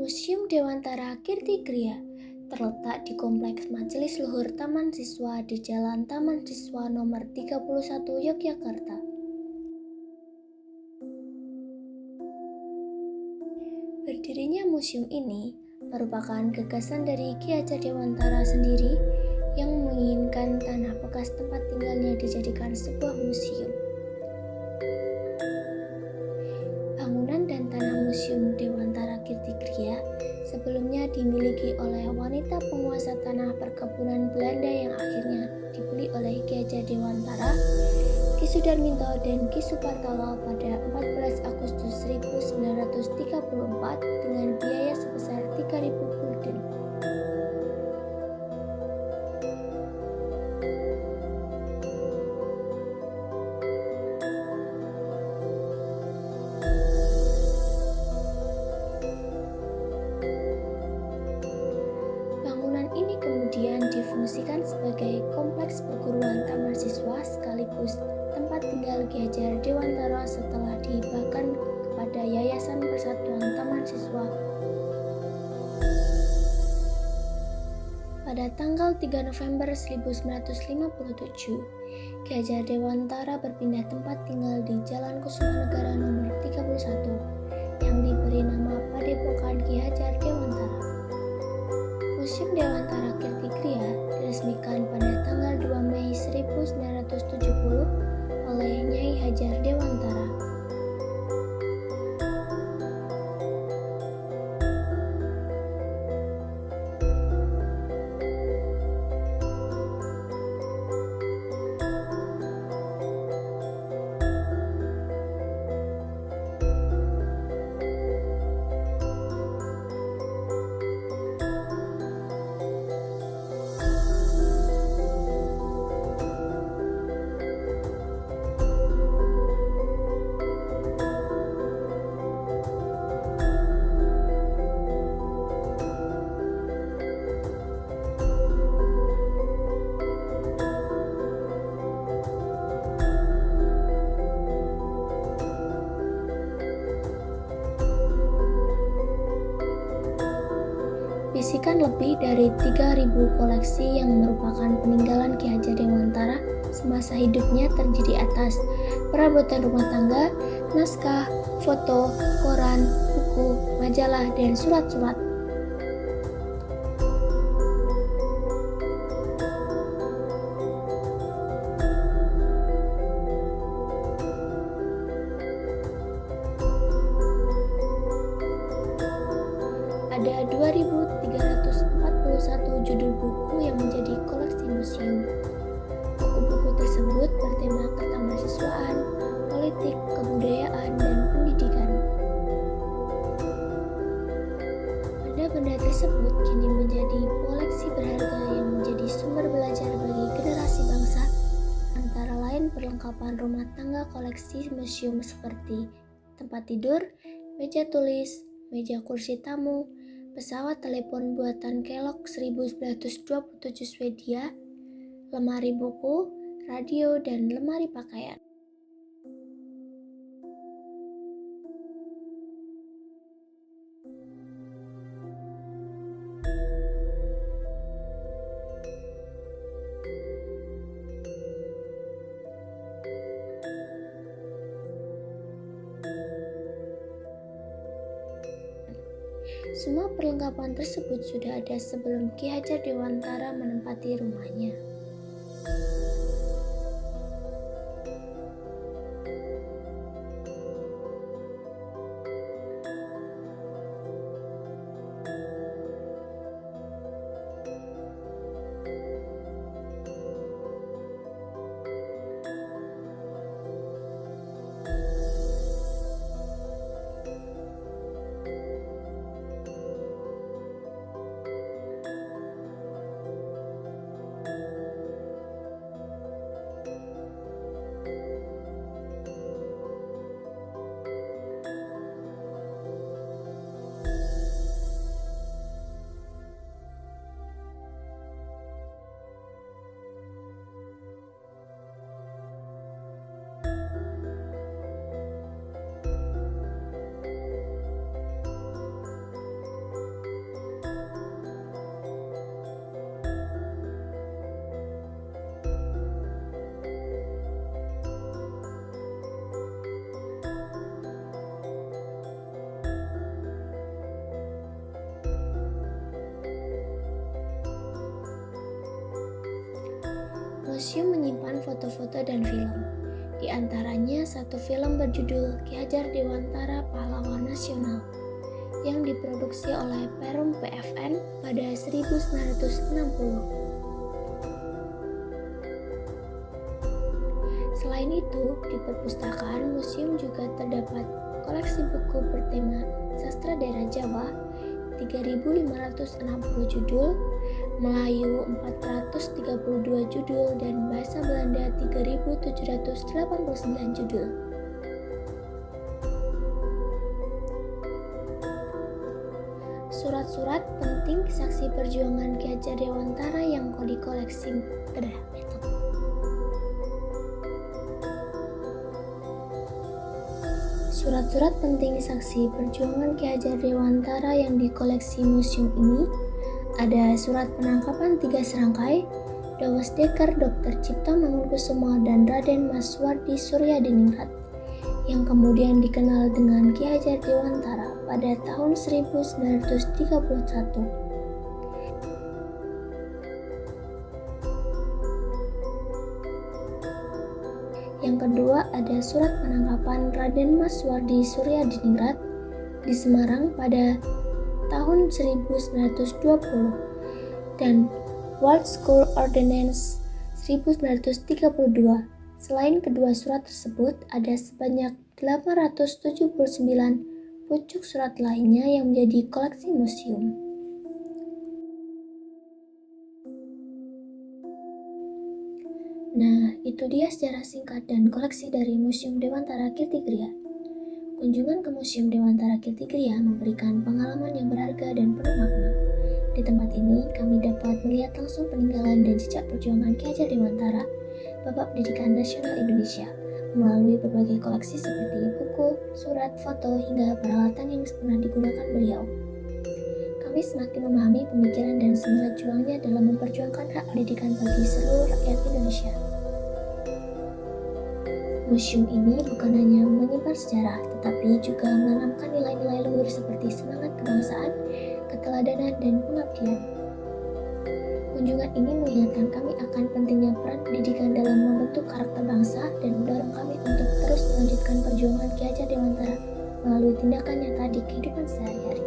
Museum Dewantara Kirti Kriya terletak di Kompleks Majelis Luhur Taman Siswa di Jalan Taman Siswa Nomor 31 Yogyakarta. Berdirinya museum ini merupakan gagasan dari Ki Hajar Dewantara sendiri yang menginginkan tanah bekas tempat tinggalnya dijadikan sebuah museum. Bangunan dan tanah Museum Dewantara Kirti Kriya sebelumnya dimiliki oleh wanita penguasa tanah perkebunan Belanda yang akhirnya dibeli oleh Ki Hajar Dewantara, Ki Sudarminto dan Ki Supartalo pada 14 Agustus 1934 dengan biaya sebesar 3.000 gulden. Bangunan ini kemudian difungsikan sebagai kompleks perguruan taman siswa sekaligus tempat tinggal Ki Hajar Dewantara setelah dihibahkan kepada Yayasan Persatuan Taman Siswa. Pada tanggal 3 November 1957, Ki Hajar Dewantara berpindah tempat tinggal di Jalan Kusumanegara nomor 31 yang diberi nama Padepokan Ki Hajar Dewantara. Museum Dewantara Kirti Kriya diresmikan pada tanggal 2 Mei 1970 oleh Nyai Hajar Dewantara. Berisikan lebih dari 3.000 koleksi yang merupakan peninggalan Ki Hajar Dewantara semasa hidupnya terdiri atas perabotan rumah tangga, naskah, foto, koran, buku, majalah, dan surat-surat. Ada 2.341 judul buku yang menjadi koleksi museum. Buku-buku tersebut bertema ketamahasiswaan, politik, kebudayaan, dan pendidikan. Benda-benda tersebut kini menjadi koleksi berharga yang menjadi sumber belajar bagi generasi bangsa, antara lain perlengkapan rumah tangga koleksi museum seperti tempat tidur, meja tulis, meja kursi tamu, pesawat telepon buatan Kellogg 1927 Swedia, lemari buku, radio, dan lemari pakaian. Semua perlengkapan tersebut sudah ada sebelum Ki Hajar Dewantara menempati rumahnya. Museum menyimpan foto-foto dan film. Di antaranya satu film berjudul Ki Hajar Dewantara Pahlawan Nasional yang diproduksi oleh Perum PFN pada 1960. Selain itu, di perpustakaan museum juga terdapat koleksi buku bertema sastra daerah Jawa 3.560 judul, Melayu 432 judul, dan bahasa Belanda 3.789 judul. Surat-surat penting saksi perjuangan Ki Hajar Dewantara yang dikoleksi Surat-surat penting saksi perjuangan Ki Hajar Dewantara yang dikoleksi museum ini ada surat penangkapan 3 serangkai, Dawasdeker Dr. Cipto Mangunkusumo dan Raden Maswardi Suryadiningrat yang kemudian dikenal dengan Ki Hajar Dewantara pada tahun 1931. Yang kedua ada surat penangkapan Raden Maswardi Suryadiningrat di Semarang pada tahun 1920 dan World School Ordinance 1932. Selain kedua surat tersebut, ada sebanyak 879 pucuk surat lainnya yang menjadi koleksi museum. Nah, itu dia sejarah singkat dan koleksi dari Museum Dewantara Kirtigriya. Kunjungan ke Museum Dewantara Kirtigriya memberikan pengalaman yang berharga dan penuh makna. Di tempat ini, kami dapat melihat langsung peninggalan dan jejak perjuangan Ki Hajar Dewantara, Bapak Pendidikan Nasional Indonesia, melalui berbagai koleksi seperti buku, surat, foto, hingga peralatan yang pernah digunakan beliau. Kami semakin memahami pemikiran dan semangat juangnya dalam memperjuangkan hak pendidikan bagi seluruh rakyat Indonesia. Museum ini bukan hanya menyimpan sejarah, tetapi juga menanamkan nilai-nilai luhur seperti semangat kebangsaan, keteladanan, dan pengabdian. Kunjungan ini mengingatkan kami akan pentingnya peran pendidikan dalam membentuk karakter bangsa dan mendorong kami untuk terus melanjutkan perjuangan Ki Hajar Dewantara melalui tindakan nyata di kehidupan sehari-hari.